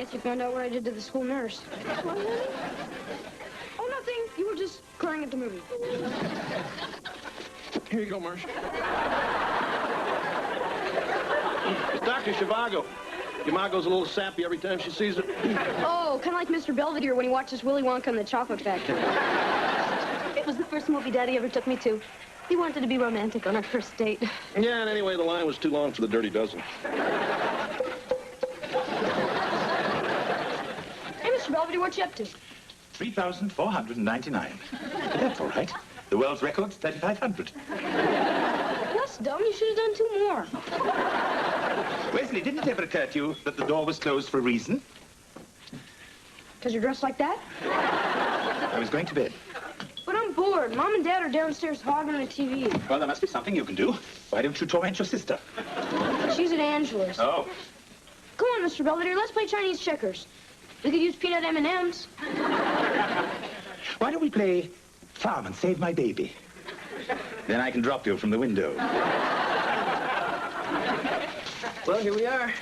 Guess you found out what I did to the school nurse. What? Oh, nothing. You were just crying at the movie. Here you go, Marsh. Dr. Zhivago. Your ma goes a little sappy every time she sees it. Oh, kind of like Mr. Belvedere when he watches Willy Wonka and the Chocolate Factory. It was the first movie Daddy ever took me to. He wanted to be romantic on our first date. Yeah, and anyway, the line was too long for the Dirty Dozen. Hey, Mr. Belvedere, what you up to? 3,499. But that's all right. The world's record's 3,500. That's dumb. You should have done 2 more. Wesley, didn't it ever occur to you that the door was closed for a reason? Because you're dressed like that? I was going to bed. But I'm bored. Mom and Dad are downstairs hogging the TV. Well, there must be something you can do. Why don't you torment your sister? She's at Angela's. Oh. Come on, Mr. Belvedere. Let's play Chinese checkers. We could use peanut M&Ms. Why don't we play Farm and Save My Baby? Then I can drop you from the window. Well, here we are.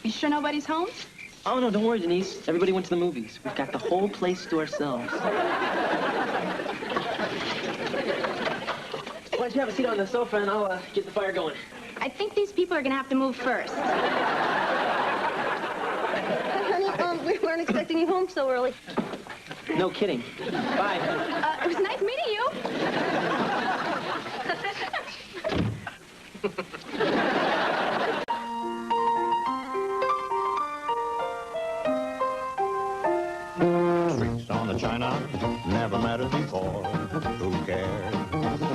You sure nobody's home? Oh, no, don't worry, Denise. Everybody went to the movies. We've got the whole place to ourselves. Why don't you have a seat on the sofa and I'll get the fire going. I think these people are going to have to move first. Honey, we weren't expecting you home so early. No kidding. Bye. It was nice meeting you. Streets on the China never mattered before. Who cared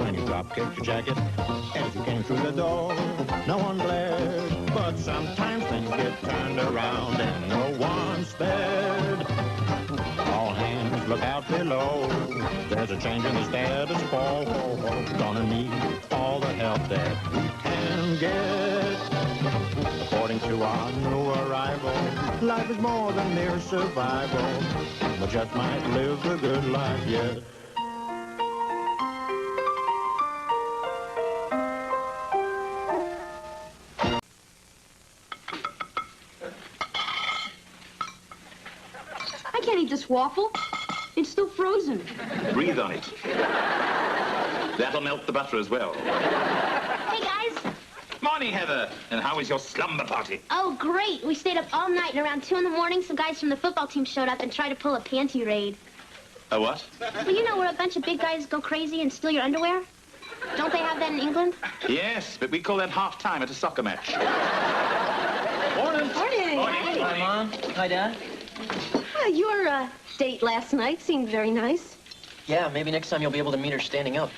when you drop kicked your jacket as you came through the door? No one glared, but sometimes things get turned around and no one's spared. All hands look out below. There's a change in the status quo. Gonna need all the help that we can get. According to our new arrival, life is more than mere survival. But just might live a good life yet. I can't eat this waffle. It's still frozen. Breathe on it. That'll melt the butter as well. Hey, guys. Morning, Heather. And how was your slumber party? Oh, great. We stayed up all night, and around 2 in the morning, some guys from the football team showed up and tried to pull a panty raid. A what? Well, you know where a bunch of big guys go crazy and steal your underwear? Don't they have that in England? Yes, but we call that half-time at a soccer match. Morning. Morning. Morning. Hi, Mom. Hi, Dad. Your date last night seemed very nice. Yeah, maybe next time you'll be able to meet her standing up.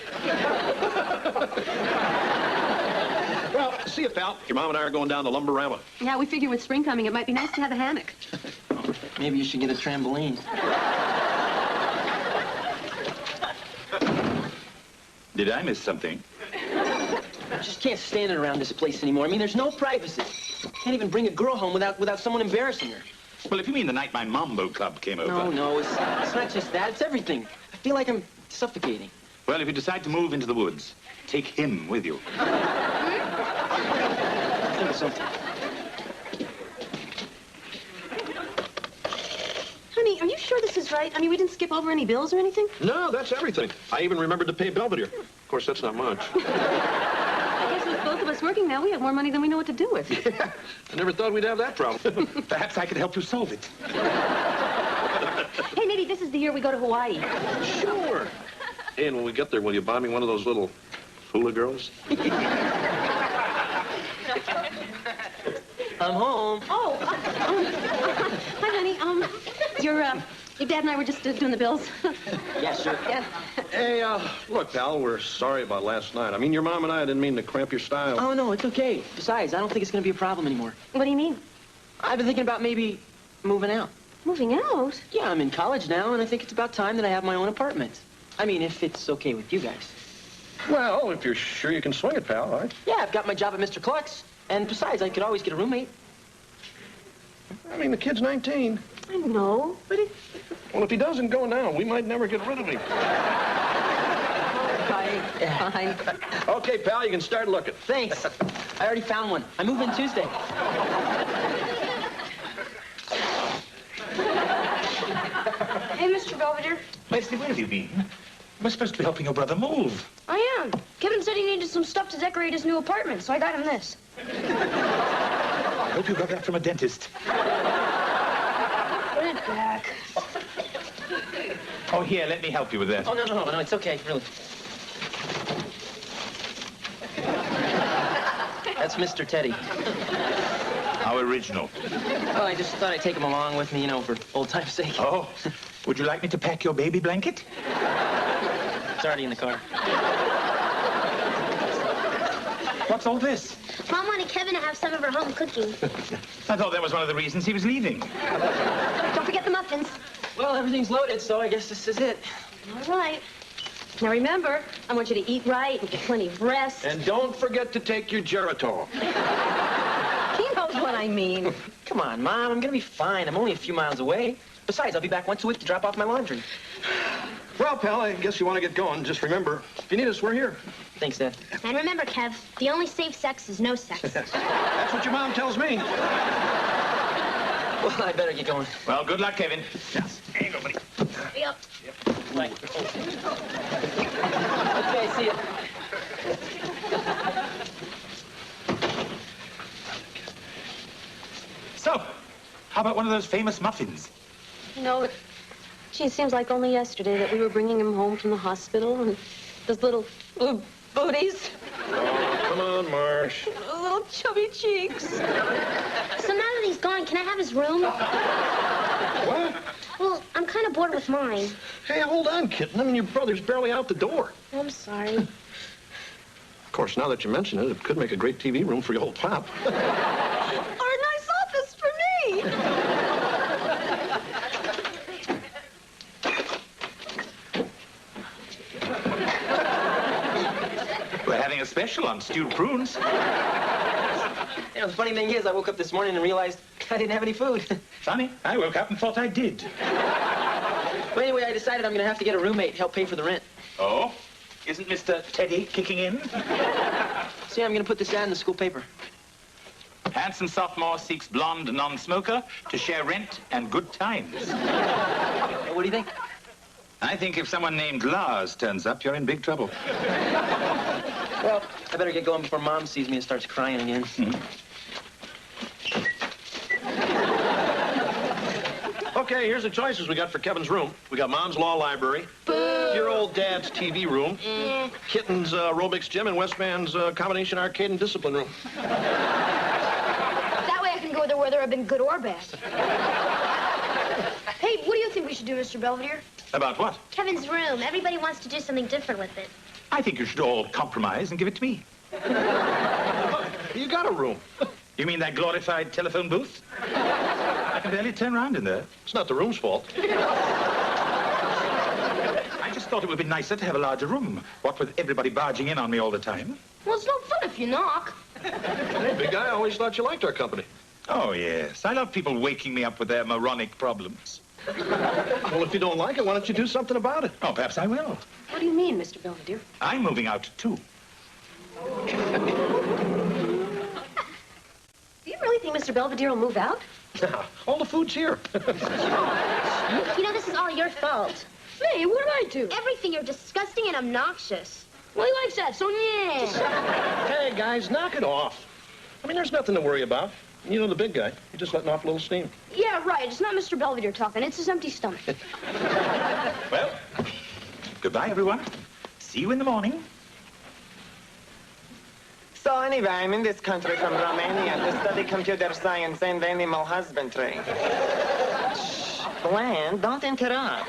Well, see you, pal. Your mom and I are going down to Lumberama. Yeah, we figure with spring coming, it might be nice to have a hammock. Maybe you should get a trampoline. Did I miss something? I just can't stand it around this place anymore. I mean, there's no privacy. Can't even bring a girl home without someone embarrassing her. Well, if you mean the night my Mambo Club came over. No, it's not just that. It's everything. I feel like I'm suffocating. Well, if you decide to move into the woods, take him with you. Think of something. Honey, are you sure this is right? I mean, we didn't skip over any bills or anything? No, that's everything. I even remembered to pay Belvedere. Of course, that's not much. I guess with both of us working now, we have more money than we know what to do with. Yeah, I never thought we'd have that problem. Perhaps I could help you solve it. Hey, maybe this is the year we go to Hawaii. Sure. Hey, and when we get there, will you buy me one of those little hula girls? I'm home. Oh, hi, honey. Your dad and I were just doing the bills. Yeah, sure. Yeah. Hey, look, pal, we're sorry about last night. I mean, your mom and I didn't mean to cramp your style. Oh, no, it's okay. Besides, I don't think it's going to be a problem anymore. What do you mean? I've been thinking about maybe moving out. Moving out? Yeah, I'm in college now, and I think it's about time that I have my own apartment. I mean, if it's okay with you guys. Well, if you're sure you can swing it, pal, all right? Yeah, I've got my job at Mr. Cluck's. And besides, I could always get a roommate. I mean, the kid's 19. I know, but it... Well, if he doesn't go now, we might never get rid of him. Fine. Okay, pal, you can start looking. Thanks. I already found one. I move in Tuesday. Hey, Mr. Belvedere. Leslie, where have you been? We're supposed to be helping your brother move. I am. Kevin said he needed some stuff to decorate his new apartment, so I got him this. I hope you got that from a dentist. Put it back. Oh, here, let me help you with that. Oh, no, it's okay, really. That's Mr. Teddy. How original. Well, I just thought I'd take him along with me, you know, for old time's sake. Oh, would you like me to pack your baby blanket? It's already in the car. What's all this? Mom wanted Kevin to have some of her home cooking. I thought that was one of the reasons he was leaving. Don't forget the muffins. Well, everything's loaded, so I guess this is it. All right. Now remember, I want you to eat right and get plenty of rest. And don't forget to take your Geritol. He knows what I mean. Come on, Mom, I'm gonna be fine. I'm only a few miles away. Besides, I'll be back once a week to drop off my laundry. Well, pal, I guess you want to get going. Just remember, if you need us, we're here. Thanks, Dad. And remember, Kev, the only safe sex is no sex. That's what your mom tells me. Well, I better get going. Well, good luck, Kevin. Yes. Here you go, buddy. Yep. Bye. Okay, see ya. So, how about one of those famous muffins? You know, gee, it seems like only yesterday that we were bringing him home from the hospital, and those little booties, Oh, come on, Marsh. little chubby cheeks. So now that he's gone, can I have his room? What? Well, I'm kind of bored with mine. Hey, hold on, kitten. I mean, your brother's barely out the door. I'm sorry. Of course, now that you mention it, it could make a great TV room for your old pop. Or a nice office for me. We're having a special on stewed prunes. You know, the funny thing is, I woke up this morning and realized I didn't have any food. Funny, I woke up and thought I did. But anyway, I decided I'm gonna have to get a roommate to help pay for the rent. Oh? Isn't Mr. Teddy kicking in? See, I'm gonna put this ad in the school paper. Handsome sophomore seeks blonde non-smoker to share rent and good times. What do you think? I think if someone named Lars turns up, you're in big trouble. Well, I better get going before Mom sees me and starts crying again. Okay, here's the choices we got for Kevin's room. We got Mom's law library, your old dad's TV room, Kitten's aerobics gym, and Westman's combination arcade and discipline room. That way I can go there whether I've been good or bad. Hey, what do you think we should do, Mr. Belvedere? About what? Kevin's room. Everybody wants to do something different with it. I think you should all compromise and give it to me. You got a room. You mean that glorified telephone booth? I can barely turn around in there. It's not the room's fault. I just thought it would be nicer to have a larger room. What with everybody barging in on me all the time. Well, it's no fun if you knock. Hey, big guy, I always thought you liked our company. Oh, yes. I love people waking me up with their moronic problems. Well, if you don't like it, why don't you do something about it? Oh, perhaps I will. What do you mean, Mr. Belvedere? I'm moving out, too. Do you really think Mr. Belvedere will move out? All the food's here. You know, this is all your fault. Hey, what did I do? Everything. You're disgusting and obnoxious. Well, he likes that, so yeah. Hey, guys, knock it off. I mean, there's nothing to worry about. You know the big guy. You're just letting off a little steam. Yeah, right. It's not Mr. Belvedere talking. It's his empty stomach. Well, goodbye, everyone. See you in the morning. So anyway, I'm in this country from Romania to study computer science and animal husbandry. Shh, Glenn, don't interrupt.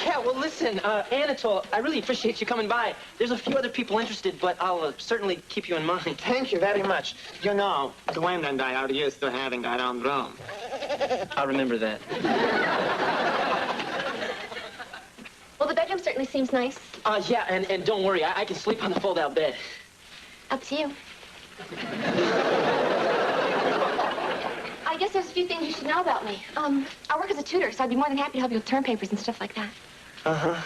Yeah, well, listen, Anatole, I really appreciate you coming by. There's a few other people interested, but I'll certainly keep you in mind. Thank you very much. You know, Gwen and I are used to having our own room. I'll remember that. Well, the bedroom certainly seems nice. Yeah, and don't worry, I can sleep on the fold-out bed. Up to you. I guess there's a few things you should know about me. I work as a tutor, so I'd be more than happy to help you with term papers and stuff like that. Uh-huh.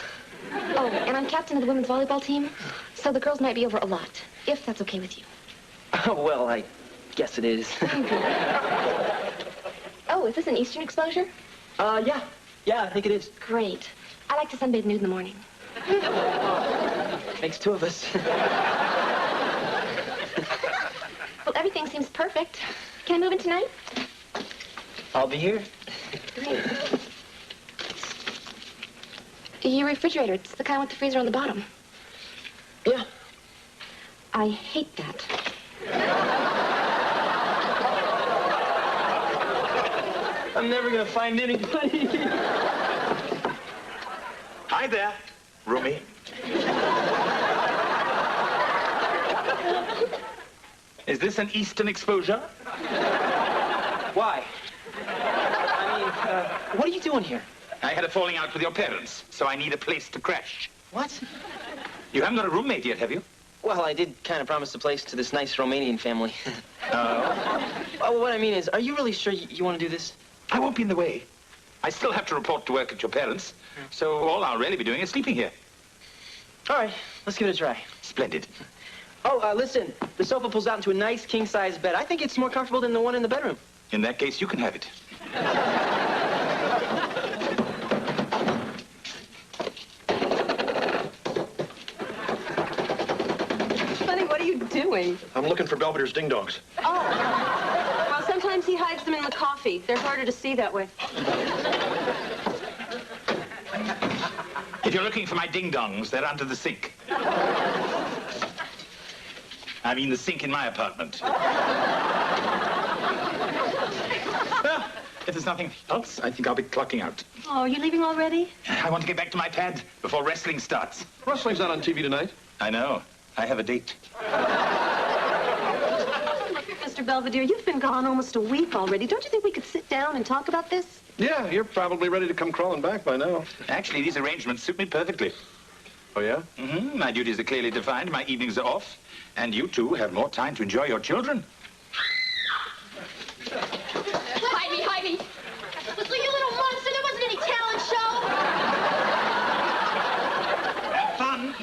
Oh, and I'm captain of the women's volleyball team, so the girls might be over a lot, if that's okay with you. Well, I guess it is. Oh, is this an Eastern exposure? Yeah. Yeah, I think it is. Great. I like to sunbathe nude in the morning. Makes two of us. Well, everything seems perfect. Can I move in tonight? I'll be here. Great. Your refrigerator, it's the kind with the freezer on the bottom. Yeah. I hate that. I'm never gonna find anybody. Hi there, roomie. Is this an Eastern exposure? Why? I mean, what are you doing here? I had a falling out with your parents, so I need a place to crash. What? You haven't got a roommate yet, have you? Well, I did kind of promise a place to this nice Romanian family. Oh, what I mean is, are you really sure you want to do this? I won't be in the way. I still have to report to work at your parents, so all I'll really be doing is sleeping here. All right, let's give it a try. Splendid. Oh, listen, the sofa pulls out into a nice king-size bed. I think it's more comfortable than the one in the bedroom. In that case, you can have it. Honey, what are you doing? I'm looking for Belvedere's ding-dongs. Oh. Well, sometimes he hides them in the coffee. They're harder to see that way. If you're looking for my ding-dongs, they're under the sink. I mean the sink in my apartment. Well, if there's nothing else, I think I'll be clocking out. Oh, are you leaving already? I want to get back to my pad before wrestling starts. Wrestling's not on TV tonight. I know. I have a date. Mr. Belvedere, you've been gone almost a week already. Don't you think we could sit down and talk about this? Yeah, you're probably ready to come crawling back by now. Actually, these arrangements suit me perfectly. Oh, yeah? Mm-hmm. My duties are clearly defined. My evenings are off. And you two have more time to enjoy your children. Hide me, hide me. Listen, you little monster, there wasn't any talent show. Have fun.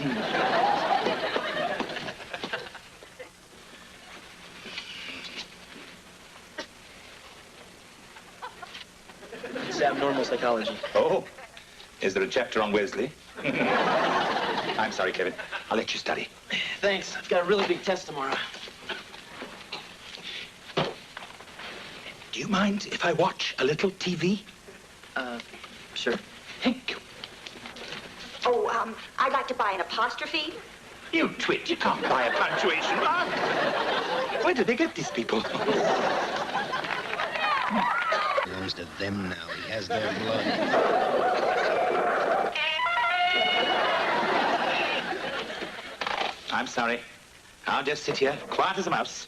It's abnormal psychology. Oh, is there a chapter on Wesley? I'm sorry, Kevin. I'll let you study. Thanks. I've got a really big test tomorrow. Do you mind if I watch a little TV? Sure. Thank you. Oh, I'd like to buy an apostrophe. You twit, you can't buy a punctuation mark. Where do they get these people? Belongs to them now. He has their blood. I'm sorry. I'll just sit here, quiet as a mouse.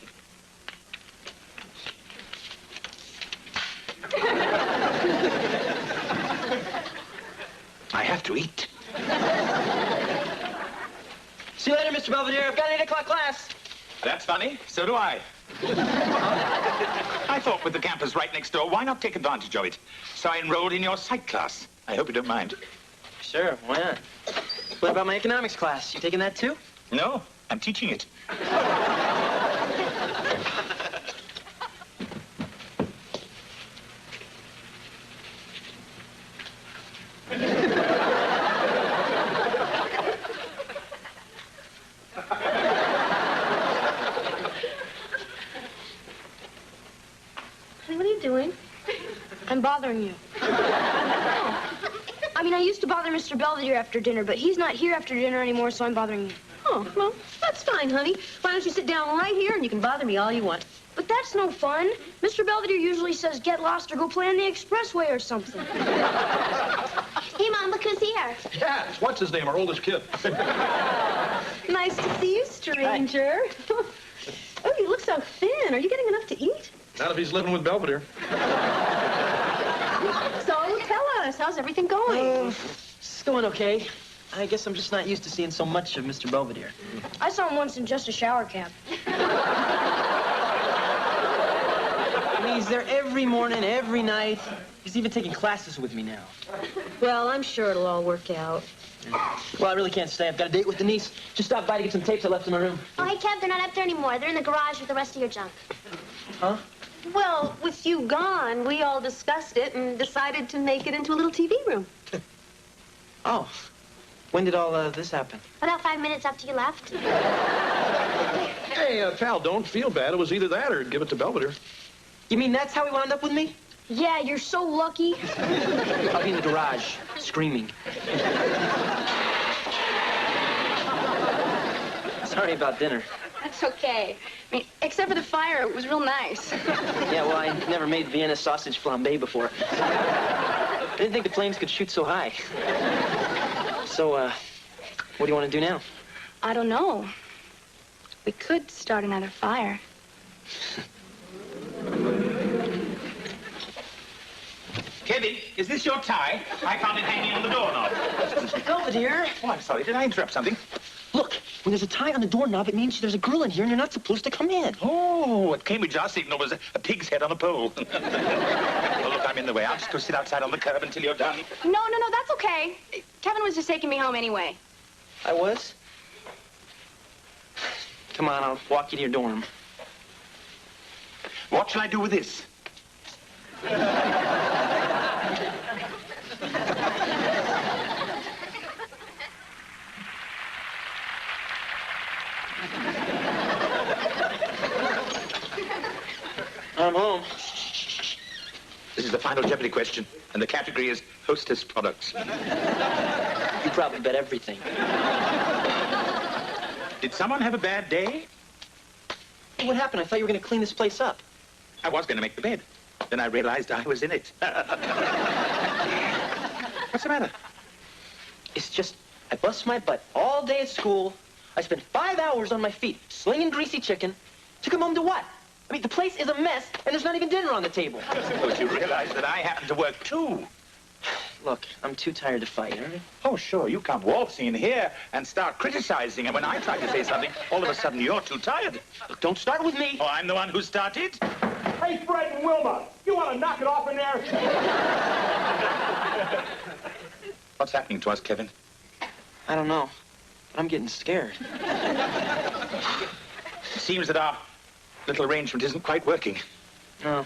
I have to eat. See you later, Mr. Belvedere. I've got an 8 o'clock class. That's funny. So do I. I thought with the campus right next door, why not take advantage of it? So I enrolled in your psych class. I hope you don't mind. Sure, why not? What about my economics class? You taking that too? No, I'm teaching it. Honey, what are you doing? I'm bothering you. I mean, I used to bother Mr. Belvedere after dinner, but he's not here after dinner anymore, so I'm bothering you. Oh, well, that's fine, honey. Why don't you sit down right here and you can bother me all you want. But that's no fun. Mr. Belvedere usually says get lost or go play on the expressway or something. Hey, Mom, look who's here. Yeah, what's his name, our oldest kid? Nice to see you, stranger. Oh, you look so thin. Are you getting enough to eat? Not if he's living with Belvedere. So tell us, how's everything going? It's going okay. I guess I'm just not used to seeing so much of Mr. Belvedere. I saw him once in just a shower cap. I mean, he's there every morning, every night. He's even taking classes with me now. Well, I'm sure it'll all work out. Well, I really can't stay. I've got a date with Denise. Just stopped by to get some tapes I left in my room. Oh, hey, Kev, they're not up there anymore. They're in the garage with the rest of your junk. Huh? Well, with you gone, we all discussed it and decided to make it into a little TV room. Oh. When did all this happen? About 5 minutes after you left. Hey, pal, don't feel bad. It was either that or give it to Belvedere. You mean that's how he wound up with me? Yeah, you're so lucky. I'll be in the garage, screaming. Sorry about dinner. That's okay. I mean, except for the fire, it was real nice. Yeah, well, I never made Vienna sausage flambe before. I didn't think the flames could shoot so high. So, what do you want to do now? I don't know. We could start another fire. Kevin, is this your tie? I found it hanging on the doorknob. Belvedere. Oh, I'm sorry. Did I interrupt something? Look, when there's a tie on the doorknob, it means there's a girl in here and you're not supposed to come in. Oh, at Cambridge, our signal was a pig's head on a pole. Well, look, I'm in the way. I'll just go sit outside on the curb until you're done. No, that's okay. Kevin was just taking me home anyway. I was? Come on, I'll walk you to your dorm. What shall I do with this? I'm home. This is the final Jeopardy question, and the category is hostess products. You probably bet everything. Did someone have a bad day? Hey, what happened? I thought you were going to clean this place up. I was going to make the bed. Then I realized I was in it. What's the matter? It's just, I bust my butt all day at school. I spent 5 hours on my feet slinging greasy chicken. To come home to what? I mean, the place is a mess, and there's not even dinner on the table. I suppose you realize that I happen to work, too. Look, I'm too tired to fight. Huh? Oh, sure, you come waltzing in here and start criticizing, and when I try to say something, all of a sudden you're too tired. Look, don't start with me. Oh, I'm the one who started? Hey, Fred and Wilma, you want to knock it off in there? What's happening to us, Kevin? I don't know, but I'm getting scared. It seems that our little arrangement isn't quite working. No,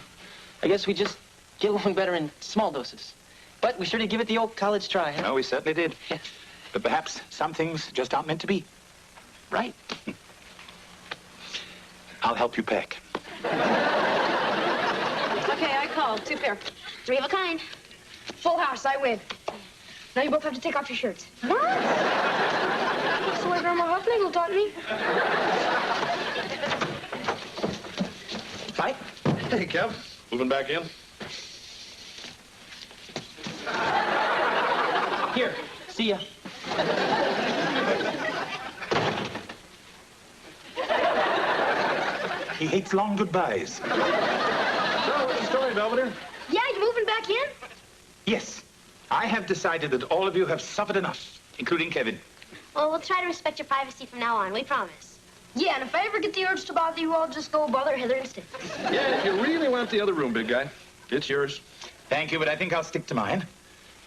I guess we just get along better in small doses. But we sure did give it the old college try, huh? No, we certainly did. But perhaps some things just aren't meant to be. Right. I'll help you pack. Okay, I called. 2 pair. 3 of a kind. Full house, I win. Now you both have to take off your shirts. What? That's the way Grandma Huffnagel taught me. Fight? Hey, Kev. Moving back in? Here, see ya. He hates long goodbyes. So, what's the story, Belvedere? Yeah, you moving back in? Yes, I have decided that all of you have suffered enough, including Kevin. Well, we'll try to respect your privacy from now on. We promise. Yeah, and if I ever get the urge to bother you, I'll just go bother Heather instead. Yeah, if you really want the other room, big guy, it's yours. Thank you, but I think I'll stick to mine.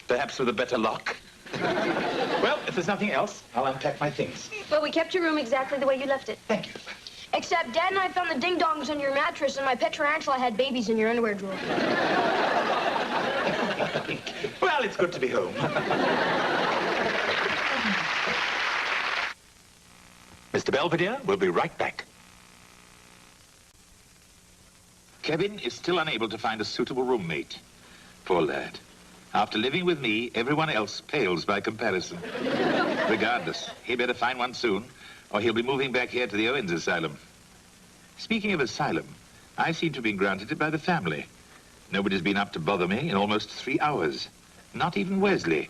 Perhaps with a better lock. Well, if there's nothing else, I'll unpack my things. Well, we kept your room exactly the way you left it. Thank you. Except Dad and I found the ding-dongs on your mattress, and my pet tarantula had babies in your underwear drawer. Well, it's good to be home. Mr. Belvedere, we'll be right back. Kevin is still unable to find a suitable roommate. Poor lad. After living with me, everyone else pales by comparison. Regardless, he better find one soon, or he'll be moving back here to the Owens Asylum. Speaking of asylum, I seem to have been granted it by the family. Nobody's been up to bother me in almost 3 hours. Not even Wesley.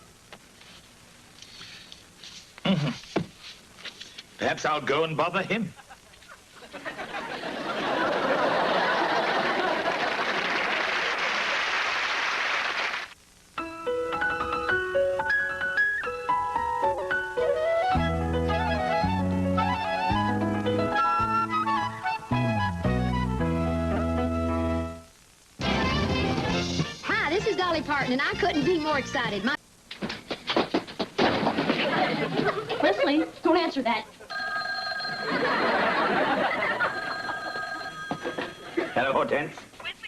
Perhaps I'll go and bother him. Hi, this is Dolly Parton, and I couldn't be more excited. Wesley, don't answer that. Hello, Hortense. Wesley,